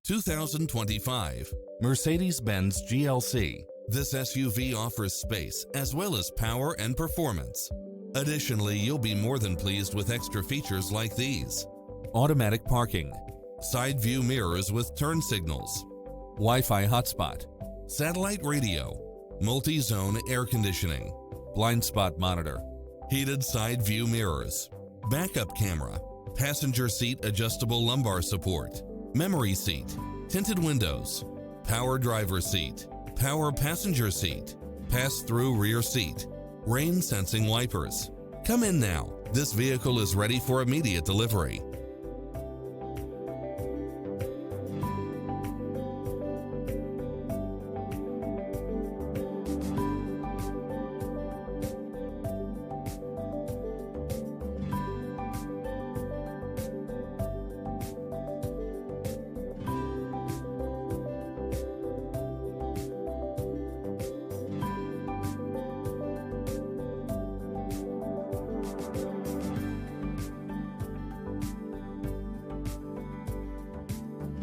2025 Mercedes-Benz GLC. This SUV offers space as well as power and performance. Additionally, you'll be more than pleased with extra features like these: automatic parking, side view mirrors with turn signals, Wi-Fi hotspot, satellite radio, multi-zone air conditioning, blind spot monitor, heated side view mirrors, backup camera, passenger seat adjustable lumbar support, memory seat, tinted windows, power driver seat, power passenger seat, pass-through rear seat, rain sensing wipers. Come in now. This vehicle is ready for immediate delivery.